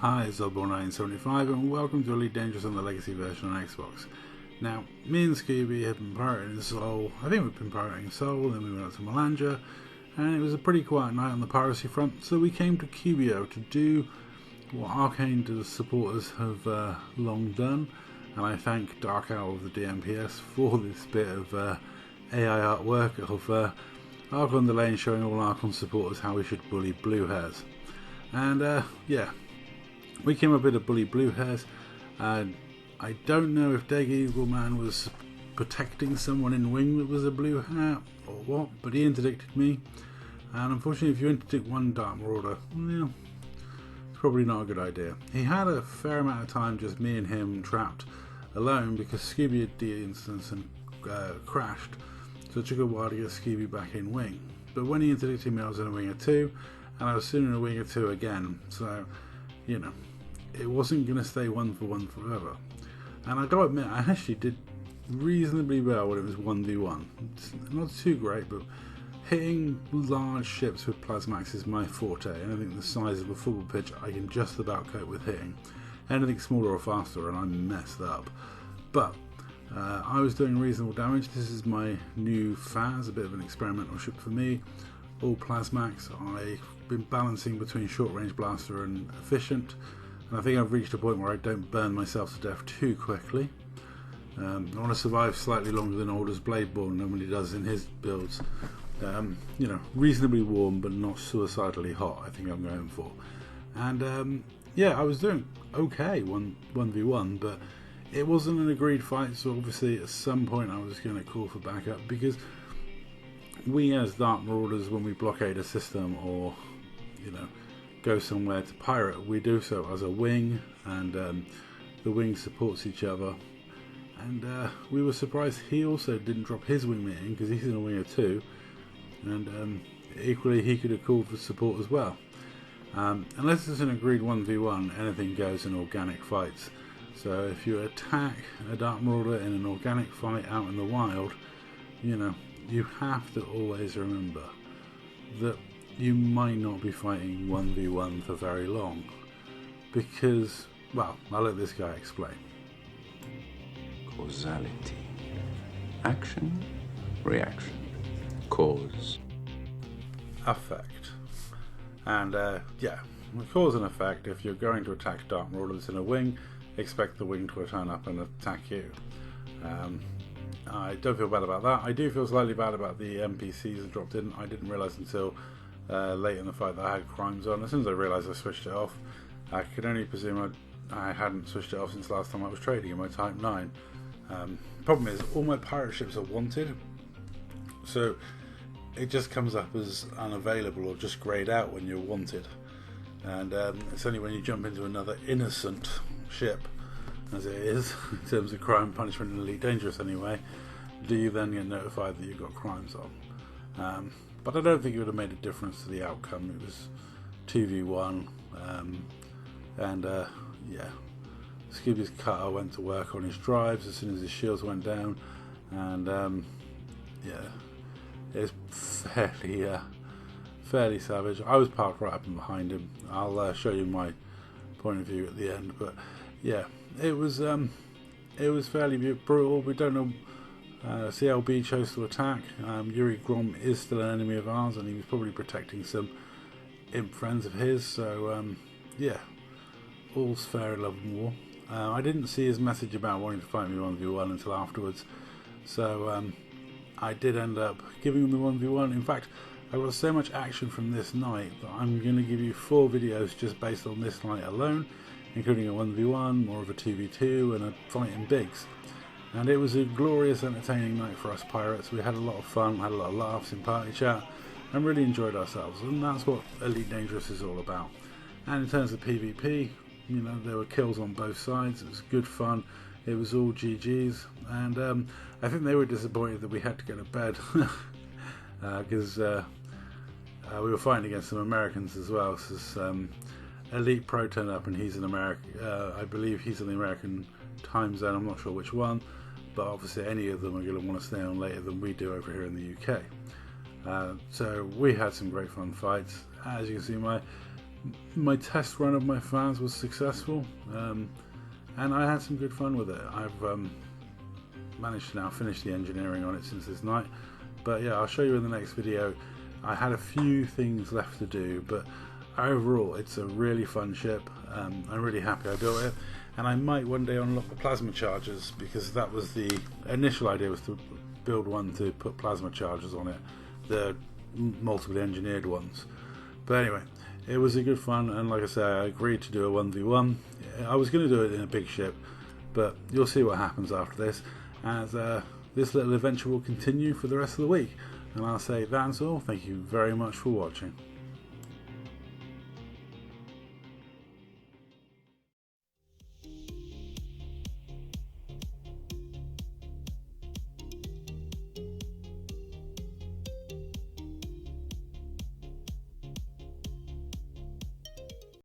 Hi, it's Oddball1975 and welcome to Elite Dangerous on the Legacy version on Xbox. Now, me and Scooby had been pirating Soul. I think we'd been pirating Soul, then we went up to Malanja, and it was a pretty quiet night on the piracy front, so we came to Cubeo to do what Arcane supporters have long done, and I thank Dark Owl of the DMPS for this bit of AI artwork of Archon the Lane showing all Archon supporters how we should bully blue hairs. And yeah, we came up with a bully blue hairs, and I don't know if Deg Eagle Man was protecting someone in wing that was a blue hair or what, but he interdicted me, and unfortunately if you interdict one Dark Marauder, well, it's probably not a good idea. He had a fair amount of time just me and him trapped alone because Scooby had de-instanced and crashed, so it took a while to get Scooby back in wing. But when he interdicted me I was in a wing of 2, and I was soon in a wing of 2 again, so you know, it wasn't going to stay 1-for-1 forever. And I gotta admit, I actually did reasonably well when it was 1v1. It's not too great, but hitting large ships with Plasmax is my forte. Anything the size of a football pitch I can just about cope with hitting. Anything smaller or faster and I'm messed up. But I was doing reasonable damage. This is my new Faz, a bit of an experimental ship for me. All Plasmax. I've been balancing between short range blaster and efficient, and I think I've reached a point where I don't burn myself to death too quickly. I want to survive slightly longer than Order's Bladeborn normally does in his builds. You know, reasonably warm but not suicidally hot, I think I'm going for. And yeah, I was doing okay 1v1, but it wasn't an agreed fight, so obviously at some point I was going to call for backup, because we as Dark Marauders, when we blockade a system or, you know, go somewhere to pirate, we do so as a wing, and the wing supports each other. And we were surprised he also didn't drop his wingmate in, because he's in a wing of 2, and equally he could have called for support as well. Unless it's an agreed 1v1, anything goes in organic fights. So if you attack a Dark Marauder in an organic fight out in the wild, you know, you have to always remember that you might not be fighting 1v1 for very long, because, well, I'll let this guy explain. Causality. Action, reaction, cause, effect. And yeah, with cause and effect, if you're going to attack Dark Marauders in a wing, expect the wing to turn up and attack you. I don't feel bad about that. I do feel slightly bad about the NPCs that dropped in. I didn't realise until late in the fight that I had crimes on. As soon as I realised I switched it off, I could only presume I hadn't switched it off since last time I was trading in my Type 9. Problem is, all my pirate ships are wanted, so it just comes up as unavailable or just greyed out when you're wanted. And it's only when you jump into another innocent ship, as it is in terms of crime, punishment and Elite Dangerous anyway, do you then get notified that you've got crimes on. But I don't think it would have made a difference to the outcome. It was 2v1, and yeah, Scooby's cutter went to work on his drives as soon as his shields went down, and yeah, it's fairly savage. I was parked right up and behind him. I'll show you my point of view at the end, but yeah, it was fairly brutal. We don't know. CLB chose to attack. Yuri Grom is still an enemy of ours, and he was probably protecting some imp friends of his. So yeah, all's fair in love and war. I didn't see his message about wanting to fight me 1v1 until afterwards, so I did end up giving him the 1v1. In fact, I got so much action from this night that I'm going to give you 4 videos just based on this night alone, including a 1v1, more of a 2v2, and a fight in bigs. And it was a glorious, entertaining night for us pirates. We had a lot of fun, had a lot of laughs in party chat, and really enjoyed ourselves. And that's what Elite Dangerous is all about. And in terms of PvP, you know, there were kills on both sides. It was good fun. It was all GG's. And I think they were disappointed that we had to go to bed, because we were fighting against some Americans as well. So Elite Pro turned up, and he's an American. I believe he's in the American time zone. I'm not sure which one, but obviously any of them are going to want to stay on later than we do over here in the UK. So we had some great fun fights. As you can see, my my test run of my fans was successful, and I had some good fun with it. I've managed to now finish the engineering on it since this night, but yeah, I'll show you in the next video. I had a few things left to do, but overall it's a really fun ship. I'm really happy I built it, and I might one day unlock the plasma chargers, because that was the initial idea, was to build one to put plasma chargers on it, the multiply engineered ones. But anyway, it was a good fun, and like I say, I agreed to do a 1v1. I was going to do it in a big ship, but you'll see what happens after this, as this little adventure will continue for the rest of the week. And I'll say that's all. Thank you very much for watching.